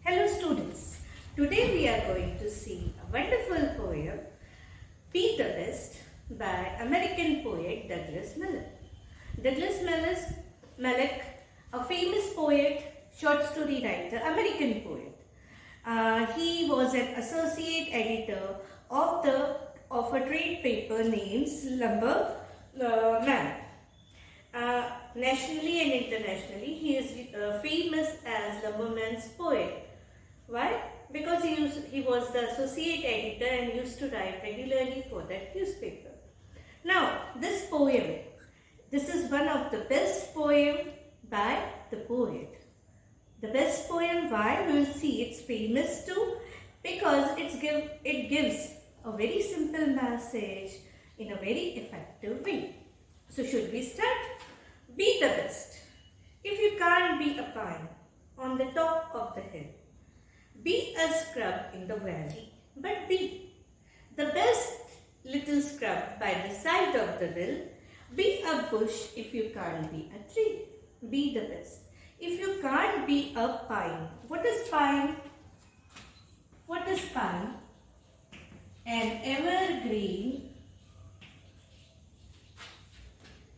Hello students, today we are going to see a wonderful poem, Be the Best by American poet Douglas Malloch. Malloch, a famous poet, short story writer, American poet. He was an associate editor of a trade paper named Lumber Man. Nationally and internationally, he is famous as Lumberman's poet. Why? Because he was the associate editor and used to write regularly for that newspaper. Now, this is one of the best poem by the poet. The best poem, why? We will see. It's famous too because it gives a very simple message in a very effective way. So, should we start? Be the best. If you can't be a pine on the top of the hill, be a scrub in the valley, but be the best little scrub by the side of the rill. Be a bush if you can't be a tree. Be the best. If you can't be a pine, what is pine? What is pine? An evergreen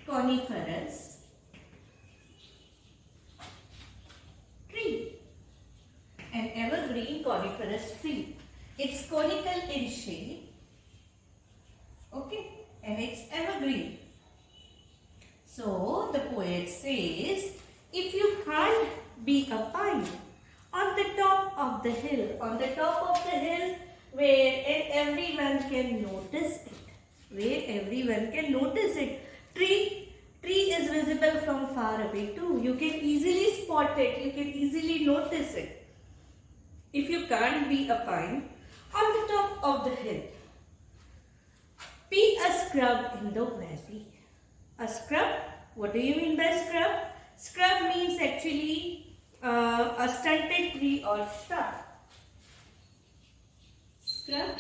coniferous tree. An evergreen coniferous tree. It's conical in shape, okay, and it's evergreen. So the poet says, if you can't be a pine on the top of the hill, where everyone can notice it, Tree is visible from far away too. You can easily spot it, you can easily notice it. If you can't be a pine on the top of the hill, be a scrub in the valley. A scrub? What do you mean by scrub? Scrub means actually a stunted tree or shrub. Scrub.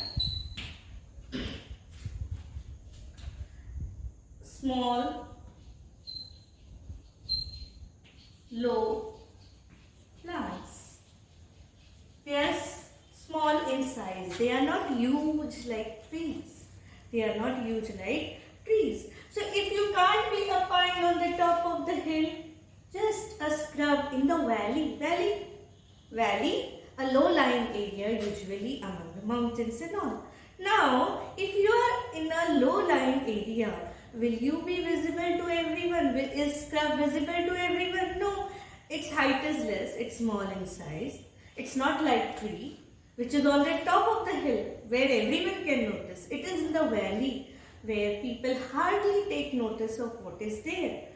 Small, low plants. They are small in size. They are not huge like trees. So if you can't be a pine on the top of the hill, just a scrub in the valley. Valley, a low-lying area usually among the mountains and all. Now, if you are in a low-lying area, will you be visible to everyone? Is scrub visible to everyone? No. Its height is less. It's small in size. It's not like tree, which is on the top of the hill, where everyone can notice. It is in the valley, where people hardly take notice of what is there.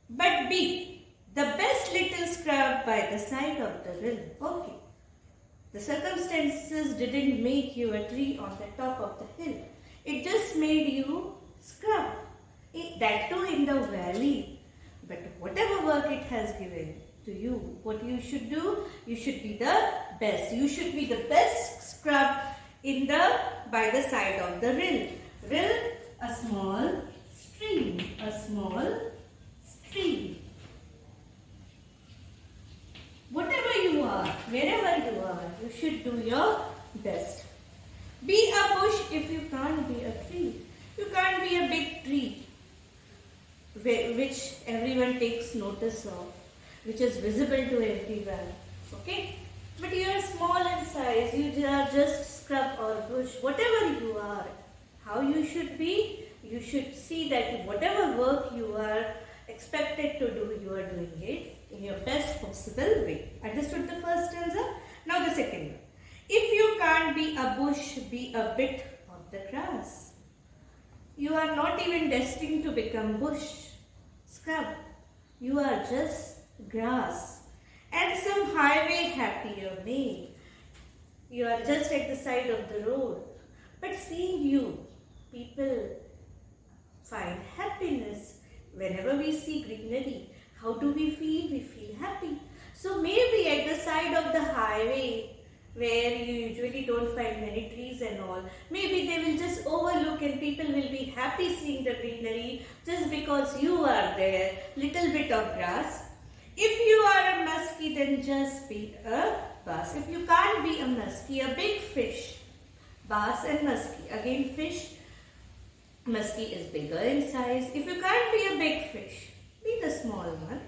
But be the best little scrub by the side of the rill. Okay. The circumstances didn't make you a tree on the top of the hill. It just made you scrub. That too in the valley. But whatever work it has given to you, what you should do, you should be the best. You should be the best scrub by the side of the rill. Rill, a small stream. Whatever you are, wherever you are, you should do your best. Be a bush if you can't be a tree. You can't be a big tree which everyone takes notice of, which is visible to everyone. Okay? But you are small in size, you are just scrub or bush. Whatever you are, how you should be, you should see that whatever work you are expected to do, you are doing it in your best possible way. Understood the first stanza? Now the second one. If you can't be a bush, be a bit of the grass. You are not even destined to become bush, scrub. You are just grass. And some highway happier may. You are just at the side of the road. But seeing you, people find happiness. Whenever we see greenery, how do we feel? We feel happy. So maybe at the side of the highway, where you usually don't find many trees and all, maybe they will just overlook and people will be happy seeing the greenery just because you are there, little bit of grass. If you are a muskie, then just be a bass. If you can't be a muskie, a big fish, bass and muskie. Again fish, muskie is bigger in size. If you can't be a big fish, be the small one.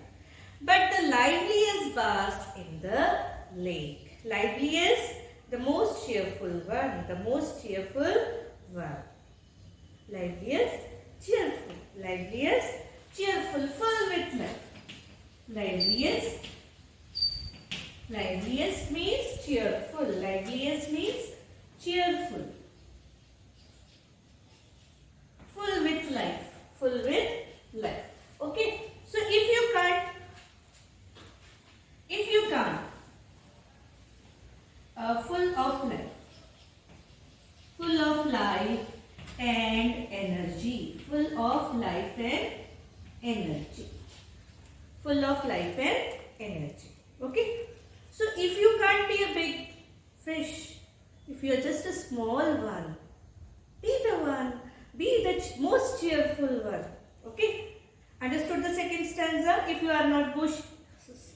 But the liveliest bass in the lake. Lively is the most cheerful one. The most cheerful one. Liveliest, cheerful. Liveliest, cheerful, full with life. Liveliest. Liveliest means cheerful. Liveliest means cheerful. Full with life. Full with life. Okay. So if you can't, full of life. Full of life and energy. Full of life and energy. Full of life and energy. Okay. So if you can't be a big fish, if you are just a small one, be the one. Be the most cheerful one. Okay. Understood the second stanza? If you are not bush,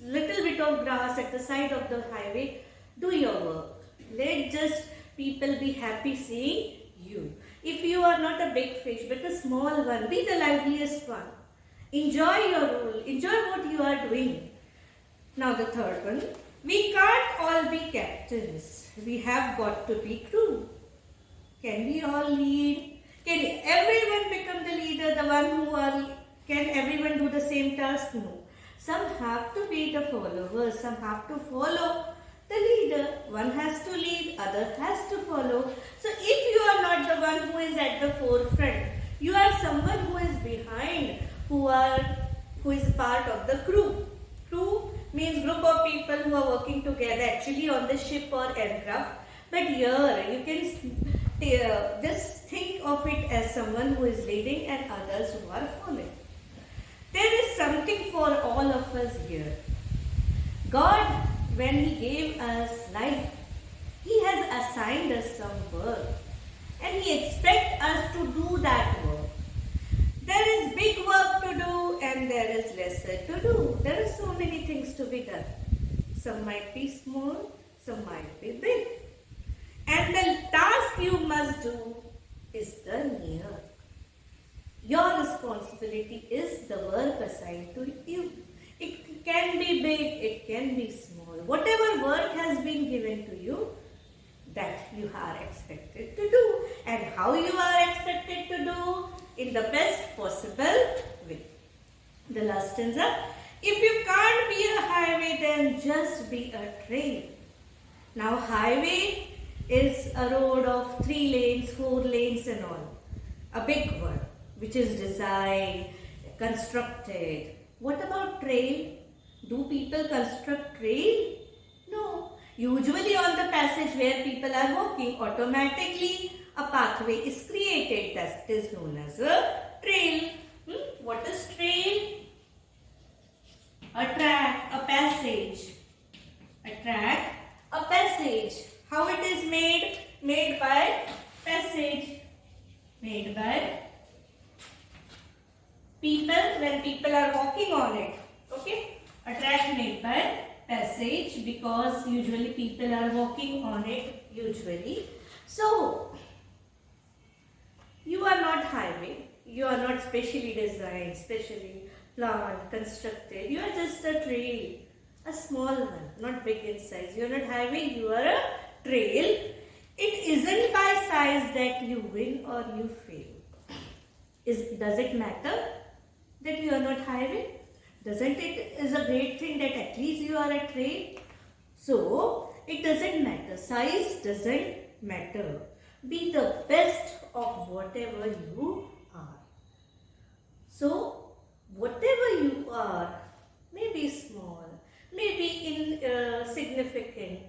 little bit of grass at the side of the highway, do your work. Let just people be happy seeing you. If you are not a big fish but a small one, be the liveliest one. Enjoy your role. Enjoy what you are doing. Now the third one. We can't all be captains. We have got to be crew. Can we all lead? Can everyone become the leader? The one who are, can everyone do the same task? No. Some have to be the followers. Some have to follow the leader. One has to lead, other has to follow. So if you are not the one who is at the forefront, you are someone who is behind, who is part of the crew. Crew means group of people who are working together actually on the ship or aircraft. But here you can just think of it as someone who is leading and others who are following. There is something for all of us here. God, when He gave us life, He has assigned us some work and He expects us to do that work. There is big work to do and there is lesser to do. There are so many things to be done. Some might be small, some might be big. And the task you must do is the near. Your responsibility is the work assigned to you. It can be big, it can be small. Whatever work has been given to you, that you are expected to do. And how you are expected to do? In the best possible way. The last stanza. If you can't be a highway, then just be a train. Now highway is a road of 3 lanes, 4 lanes and all. A big one, which is designed, constructed. What about trail? Do people construct trail? No. Usually on the passage where people are walking, automatically a pathway is created. That is known as a trail. What is trail? A track, a passage. A track, a passage. How it is made? Made by passage. Made by people when people are walking on it. Okay? A track made by passage because usually people are walking on it usually. So, you are not highway. You are not specially designed, specially planned, constructed. You are just a trail. A small one, not big in size. You are not highway, you are a trail. It isn't by size that you win or you fail. Does it matter that you are not highway? Doesn't it is a great thing that at least you are a trail? So, it doesn't matter. Size doesn't matter. Be the best of whatever you are. So, whatever you are, may be small, may be insignificant,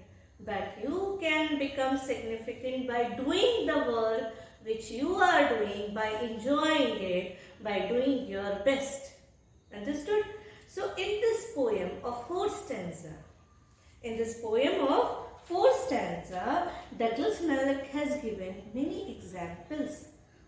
but you can become significant by doing the work which you are doing, by enjoying it, by doing your best. Understood? So, in this poem of 4 stanza, Douglas Malloch has given many examples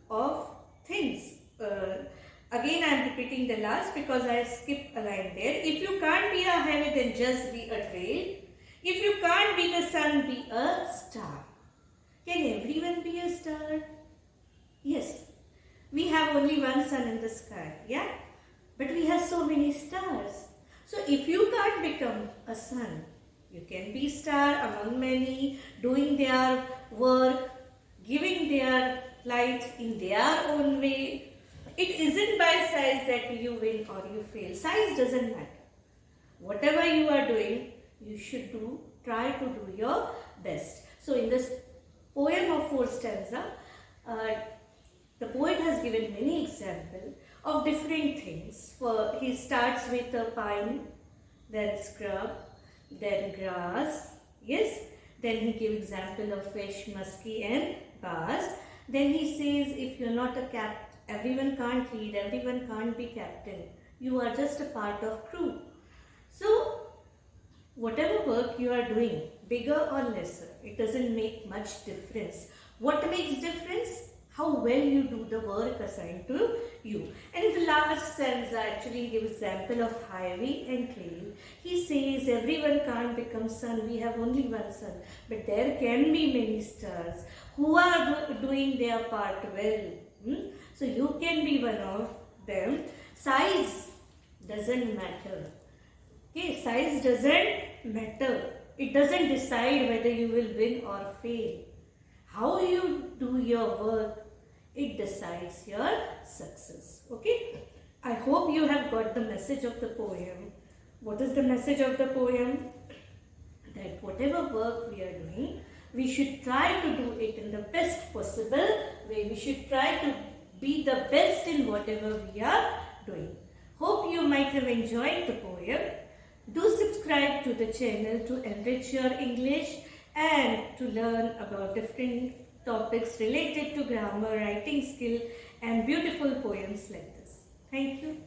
of things. Again, I am repeating the last because I skipped a line there. If you can't be a highway, then just be a trail. If you can't be the sun, be a star. Can everyone be a star? Yes. We have only one sun in the sky, yeah? But we have so many stars. So if you can't become a sun, you can be star among many, doing their work, giving their light in their own way. It isn't by size that you win or you fail. Size doesn't matter. Whatever you are doing, you should try to do your best. So in this poem of 4 stanza, the poet has given many examples of different things. He starts with a pine, then scrub, then grass, yes. Then he gives example of fish, musky and bass. Then he says if you're not a captain, everyone can't lead, everyone can't be captain. You are just a part of crew. So whatever work you are doing, bigger or lesser, it doesn't make much difference. What makes difference? How well you do the work assigned to you. And the last stanza actually gives example of highway and trail. He says everyone can't become sun, we have only one sun. But there can be many stars who are doing their part well. So you can be one of them. Size doesn't matter. Okay, size doesn't matter. It doesn't decide whether you will win or fail. How you do your work, it decides your success. Okay? I hope you have got the message of the poem. What is the message of the poem? That whatever work we are doing, we should try to do it in the best possible way. We should try to be the best in whatever we are doing. Hope you might have enjoyed the poem. Do subscribe to the channel to enrich your English and to learn about different topics related to grammar, writing skill and beautiful poems like this. Thank you.